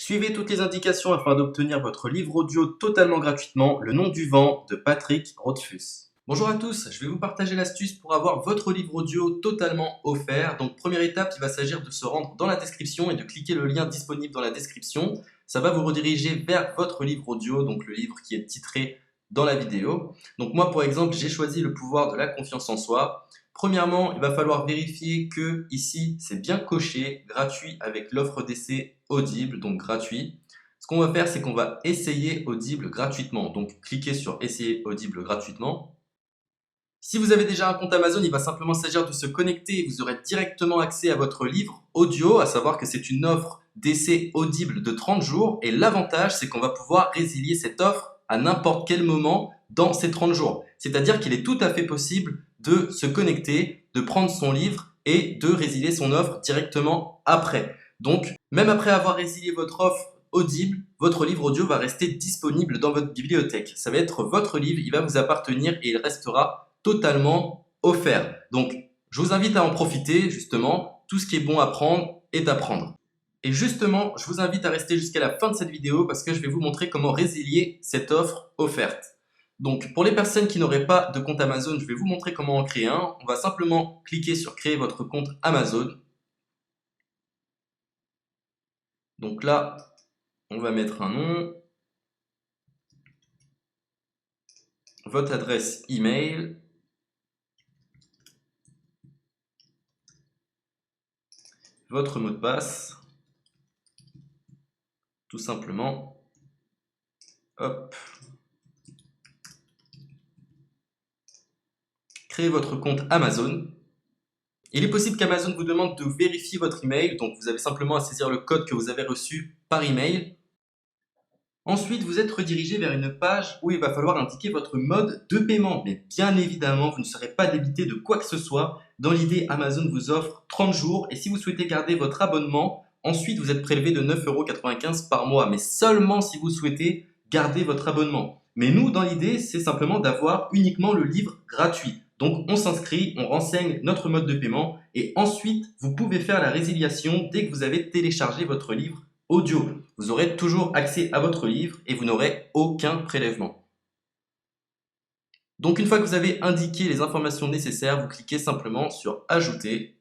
Suivez toutes les indications afin d'obtenir votre livre audio totalement gratuitement, Le nom du vent de Patrick Rothfuss. Bonjour à tous, je vais vous partager l'astuce pour avoir votre livre audio totalement offert. Donc première étape, il va s'agir de se rendre dans la description et de cliquer le lien disponible dans la description. Ça va vous rediriger vers votre livre audio, donc le livre qui est titré dans la vidéo. Donc moi par exemple, j'ai choisi le pouvoir de la confiance en soi. Premièrement, il va falloir vérifier que ici c'est bien coché, gratuit avec l'offre d'essai Audible, donc gratuit. Ce qu'on va faire, c'est qu'on va essayer Audible gratuitement. Donc cliquez sur essayer Audible gratuitement. Si vous avez déjà un compte Amazon, il va simplement s'agir de se connecter et vous aurez directement accès à votre livre audio, à savoir que c'est une offre d'essai Audible de 30 jours. Et l'avantage, c'est qu'on va pouvoir résilier cette offre à n'importe quel moment dans ces 30 jours. C'est-à-dire qu'il est tout à fait possible de se connecter, de prendre son livre et de résilier son offre directement après. Donc, même après avoir résilié votre offre Audible, votre livre audio va rester disponible dans votre bibliothèque. Ça va être votre livre, il va vous appartenir et il restera totalement offert. Donc, je vous invite à en profiter, justement. Tout ce qui est bon à prendre est à prendre. Et justement, je vous invite à rester jusqu'à la fin de cette vidéo parce que je vais vous montrer comment résilier cette offre offerte. Donc, pour les personnes qui n'auraient pas de compte Amazon, je vais vous montrer comment en créer un. On va simplement cliquer sur créer votre compte Amazon. Donc là, on va mettre un nom, votre adresse email, votre mot de passe, tout simplement. Hop. Créez votre compte Amazon. Il est possible qu'Amazon vous demande de vérifier votre email, donc vous avez simplement à saisir le code que vous avez reçu par email. Ensuite, vous êtes redirigé vers une page où il va falloir indiquer votre mode de paiement. Mais bien évidemment, vous ne serez pas débité de quoi que ce soit. Dans l'idée, Amazon vous offre 30 jours et si vous souhaitez garder votre abonnement, ensuite vous êtes prélevé de 9,95 € par mois. Mais seulement si vous souhaitez garder votre abonnement. Mais nous, dans l'idée, c'est simplement d'avoir uniquement le livre gratuit. Donc on s'inscrit, on renseigne notre mode de paiement et ensuite vous pouvez faire la résiliation dès que vous avez téléchargé votre livre audio. Vous aurez toujours accès à votre livre et vous n'aurez aucun prélèvement. Donc une fois que vous avez indiqué les informations nécessaires, vous cliquez simplement sur Ajouter.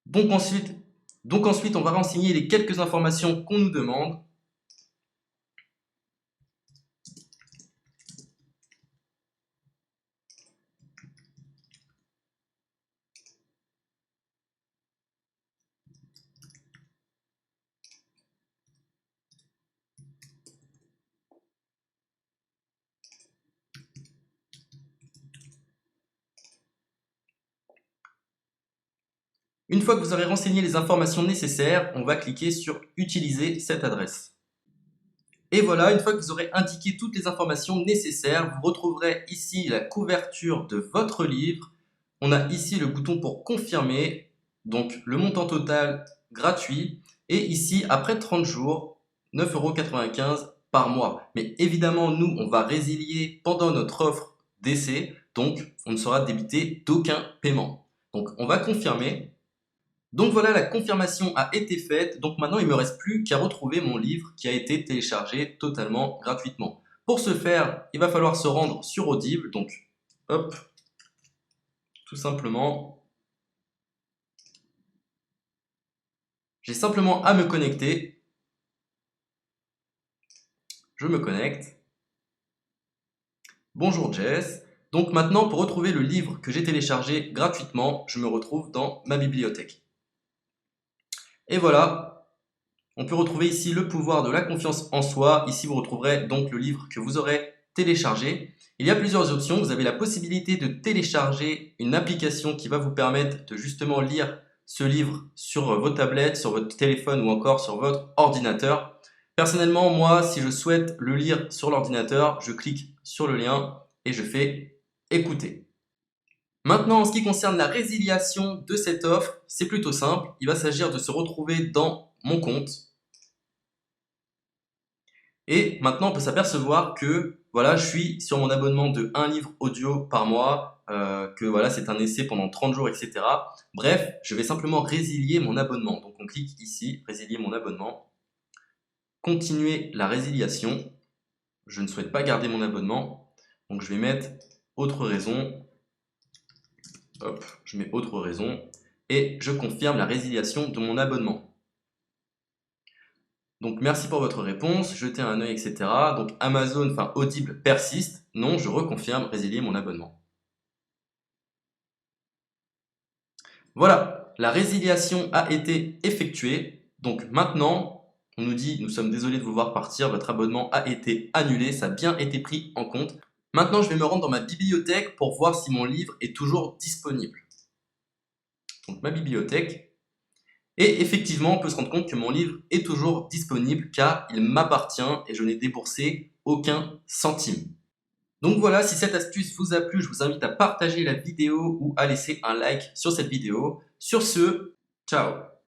Donc ensuite, on va renseigner les quelques informations qu'on nous demande. Une fois que vous aurez renseigné les informations nécessaires, on va cliquer sur Utiliser cette adresse. Et voilà, une fois que vous aurez indiqué toutes les informations nécessaires, vous retrouverez ici la couverture de votre livre. On a ici le bouton pour confirmer, donc le montant total gratuit. Et ici, après 30 jours, 9,95 € par mois. Mais évidemment, nous, on va résilier pendant notre offre d'essai, donc on ne sera débité d'aucun paiement. Donc on va confirmer. Donc voilà, la confirmation a été faite. Donc maintenant, il ne me reste plus qu'à retrouver mon livre qui a été téléchargé totalement gratuitement. Pour ce faire, il va falloir se rendre sur Audible. Donc, hop, tout simplement. J'ai simplement à me connecter. Je me connecte. Bonjour Jess. Donc maintenant, pour retrouver le livre que j'ai téléchargé gratuitement, je me retrouve dans ma bibliothèque. Et voilà, on peut retrouver ici le pouvoir de la confiance en soi. Ici, vous retrouverez donc le livre que vous aurez téléchargé. Il y a plusieurs options. Vous avez la possibilité de télécharger une application qui va vous permettre de justement lire ce livre sur vos tablettes, sur votre téléphone ou encore sur votre ordinateur. Personnellement, moi, si je souhaite le lire sur l'ordinateur, je clique sur le lien et je fais écouter. Maintenant, en ce qui concerne la résiliation de cette offre, c'est plutôt simple. Il va s'agir de se retrouver dans mon compte. Et maintenant, on peut s'apercevoir que voilà, je suis sur mon abonnement de 1 livre audio par mois que voilà, c'est un essai pendant 30 jours, etc. Bref, je vais simplement résilier mon abonnement. Donc on clique ici, résilier mon abonnement, continuer la résiliation. Je ne souhaite pas garder mon abonnement, donc je vais mettre autre raison. Hop, je mets autre raison et je confirme la résiliation de mon abonnement. Donc merci pour votre réponse, jetez un œil, etc. Donc Amazon, enfin Audible persiste. Non, je reconfirme, résilier mon abonnement. Voilà, la résiliation a été effectuée. Donc maintenant, on nous dit, nous sommes désolés de vous voir partir, votre abonnement a été annulé, ça a bien été pris en compte. Maintenant, je vais me rendre dans ma bibliothèque pour voir si mon livre est toujours disponible. Donc ma bibliothèque. Et effectivement, on peut se rendre compte que mon livre est toujours disponible car il m'appartient et je n'ai déboursé aucun centime. Donc voilà, si cette astuce vous a plu, je vous invite à partager la vidéo ou à laisser un like sur cette vidéo. Sur ce, ciao!